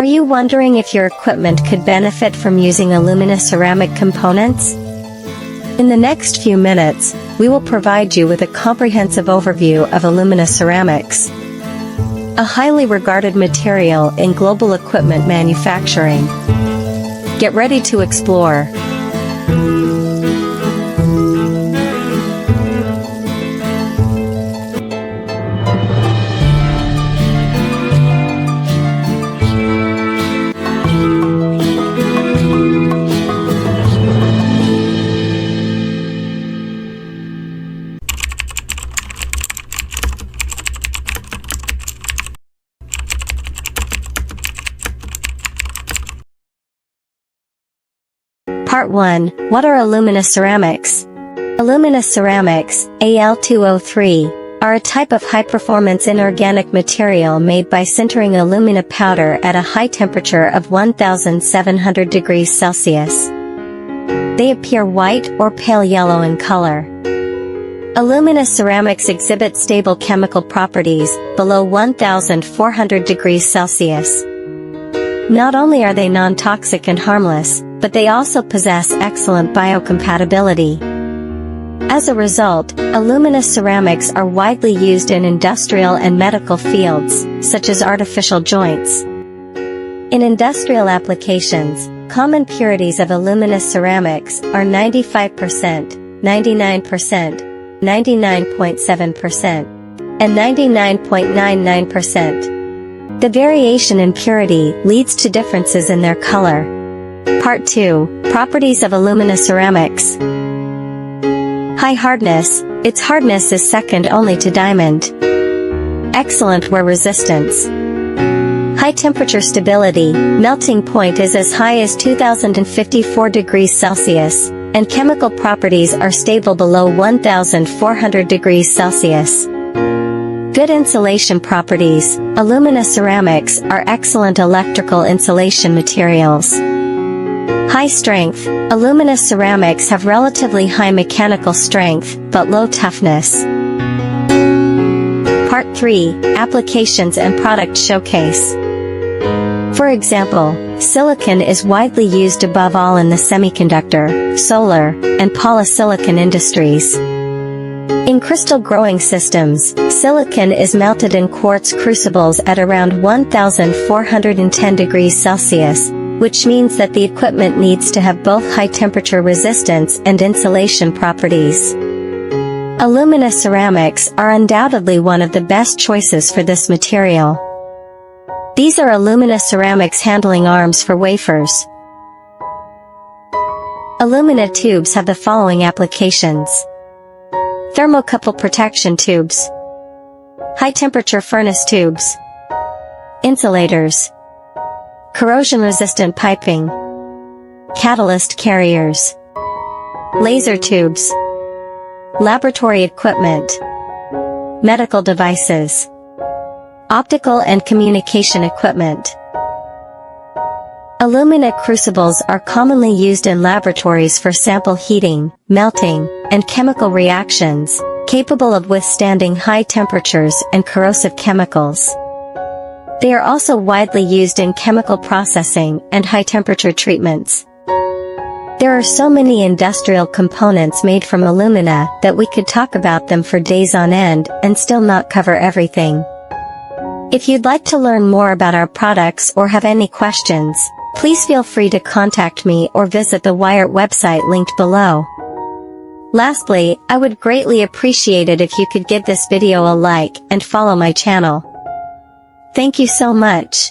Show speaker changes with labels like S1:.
S1: Are you wondering if your equipment could benefit from using Alumina ceramic components? In the next few minutes, we will provide you with a comprehensive overview of Alumina ceramics, a highly regarded material in global equipment manufacturing. Get ready to explore. Part 1. What are Alumina ceramics? Alumina ceramics, Al2O3, are a type of high-performance inorganic material made by sintering alumina powder at a high temperature of 1700 degrees Celsius. They appear white or pale yellow in color. Alumina ceramics exhibit stable chemical properties below 1400 degrees Celsius. Not only are they non-toxic and harmless, but they also possess excellent biocompatibility. As a result, alumina ceramics are widely used in industrial and medical fields, such as artificial joints. In industrial applications, common purities of alumina ceramics are 95%, 99%, 99.7%, and 99.99%. The variation in purity leads to differences in their color. Part 2. Properties of alumina ceramics. High hardness. Its hardness is second only to diamond. Excellent wear resistance. High temperature stability. Melting point is as high as 2054 degrees Celsius, and chemical properties are stable below 1400 degrees Celsius. Good insulation properties. Alumina ceramics are excellent electrical insulation materials. High strength. Alumina ceramics have relatively high mechanical strength, but low toughness. Part 3. Applications and product showcase. For example, silicon is widely used above all in the semiconductor, solar, and polysilicon industries. In crystal growing systems, silicon is melted in quartz crucibles at around 1410 degrees Celsius, which means that the equipment needs to have both high temperature resistance and insulation properties. Alumina ceramics are undoubtedly one of the best choices for this material. These are alumina ceramics handling arms for wafers. Alumina tubes have the following applications: thermocouple protection tubes, high-temperature furnace tubes, insulators, corrosion-resistant piping, catalyst carriers, laser tubes, laboratory equipment, medical devices, optical and communication equipment. Alumina crucibles are commonly used in laboratories for sample heating, melting, and chemical reactions, capable of withstanding high temperatures and corrosive chemicals. They are also widely used in chemical processing and high-temperature treatments. There are so many industrial components made from alumina that we could talk about them for days on end and still not cover everything. If you'd like to learn more about our products or have any questions, please feel free to contact me or visit the Weiert website linked below. Lastly, I would greatly appreciate it if you could give this video a like and follow my channel. Thank you so much.